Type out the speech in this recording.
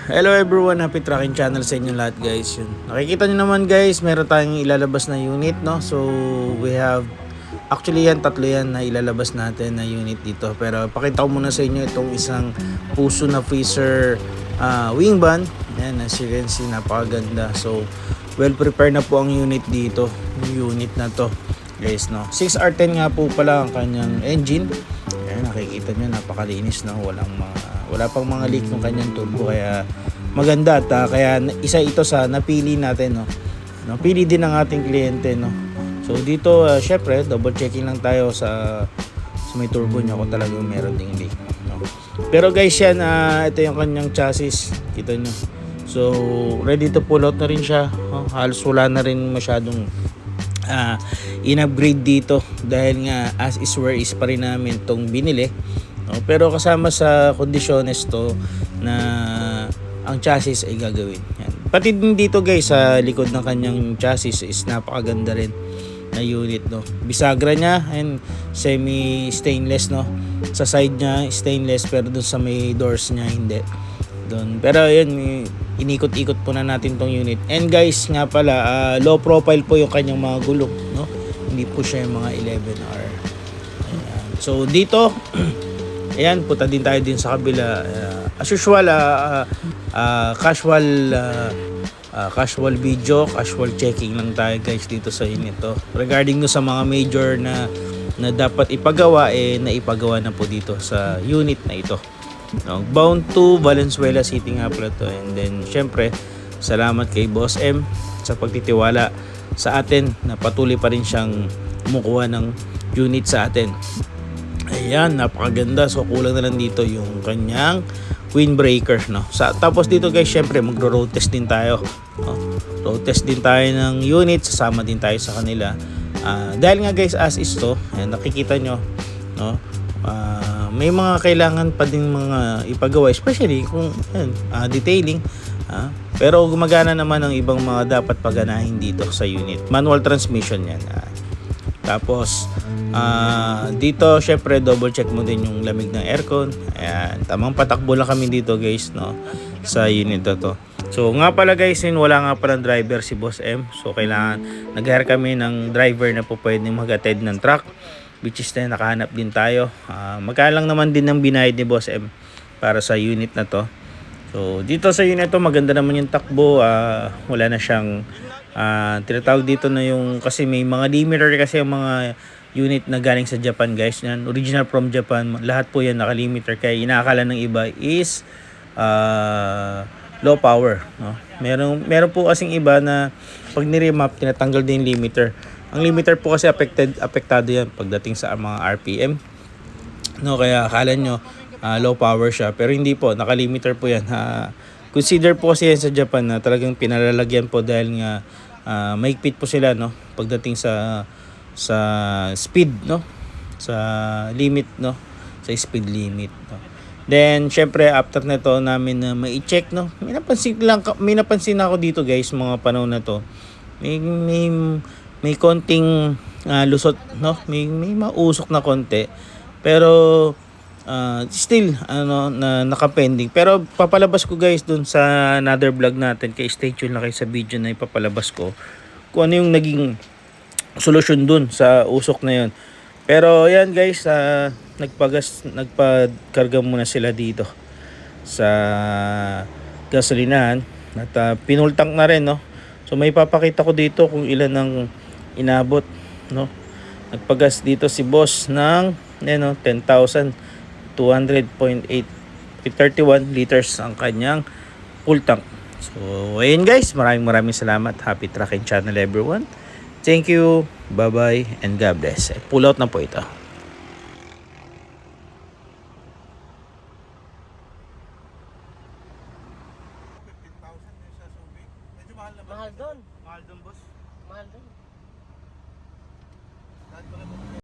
Hello everyone, happy tracking channel sa inyo lahat guys. Yun. Nakikita nyo naman guys, meron tayong ilalabas na unit, no? So we have, actually yan, tatlo yan na ilalabas natin na unit dito. Pero pakita ko muna sa inyo itong isang puso na freezer wing van. Yan, as you can see, napakaganda. So well prepared na po ang unit dito, yung unit na to guys, no? 6R10 nga po pala ang kanyang engine. Ayan, nakikita nyo, napakalinis, no? Wala pang mga leak ng kanyang turbo, kaya maganda. At kaya isa ito sa napili natin, no? Napili din ng ating kliyente, no? So dito, syempre double checking lang tayo sa may turbo niya kung talagang meron ding leak, no? Pero guys, yan, ito yung kanyang chassis, kita nyo. So ready to pull out na rin siya, no? Halos wala na rin masyadong in-upgrade dito dahil nga as is where is pa rin namin tong binili, no? Pero kasama sa kondisyones to na ang chassis ay gagawin. Yan. Pati din dito guys, sa likod ng kanyang chassis is napakaganda rin na unit, no? Bisagra niya and semi stainless, no? Sa side niya stainless, pero dun sa may doors niya hindi. Doon. Pero yun, inikot-ikot po na natin tong unit. And guys, nga pala, low profile po yung kanyang mga gulong, no? Hindi po siya yung mga 11R. Ayan. So dito, ayan, punta din tayo din sa kabila. As usual, casual video, casual checking lang tayo guys dito sa unit to. Regarding no sa mga major na dapat ipagawa, naipagawa na po dito sa unit na ito. No, bound to Valenzuela City nga pala to. And then syempre, salamat kay Boss M sa pagtitiwala sa atin na patuloy pa rin siyang kumukuha ng unit sa atin. Ayan, napakaganda. So kulang na lang dito yung kanyang windbreaker, no? Tapos dito guys, syempre magro-road test din tayo, no? Road test din tayo ng unit, sasama din tayo sa kanila. Dahil nga guys, as is to, ayan, nakikita nyo, no? May mga kailangan pa din mga ipagawa, especially kung detailing, pero gumagana naman ang ibang mga dapat paganahin dito sa unit. Manual transmission yan. Tapos dito syempre double check mo din yung lamig ng aircon. Ayan, tamang patakbo lang kami dito guys, no, sa unit na to. So nga pala guys, wala nga palang driver si Boss M. So kailangan nag-hire kami ng driver na po pwedeng mag-attend ng truck, which is na nakahanap din tayo. Magkano lang naman din ng binayad ni Boss M para sa unit na to. So dito sa unit to, maganda naman yung takbo. Wala na siyang tinatawag dito na yung, kasi may mga limiter kasi yung mga unit na galing sa Japan guys. Yan, original from Japan. Lahat po yan naka-limiter, kaya inaakala ng iba is low power, no? Meron po kasing iba na pag ni-remap, tinatanggal din yung limiter. Ang limiter po kasi apektado yan pagdating sa mga RPM, no? Kaya akala nyo low power siya, pero hindi po, naka-limiter po yan. Consider po kasi yan sa Japan na talagang pinalalagyan po dahil nga mahigpit po sila, no? Pagdating sa speed, no? Sa limit, no? Sa speed limit, no? Then syempre after nito namin na mai-check, no? May napansin ako dito guys mga panahon na to. May konting lusot, no? May mausok na konti. Pero still na nakapending. Pero papalabas ko guys dun sa another vlog natin, kay stay tuned lang kayo sa video na ipapalabas ko kung ano yung naging solusyon dun sa usok na yun. Pero yan guys, nagpakarga muna sila dito sa gasolinahan at pinultank na rin, no? So may papakita ko dito kung ilan ang inabot, no? Nagpagas dito si boss ng 10,200.831 liters ang kanyang full tank. So ayun guys, maraming salamat. Happy tracking channel everyone. Thank you, bye bye, and God bless. Pull out na po ito. Mahal doon. Mahal doon boss. Mahal doon.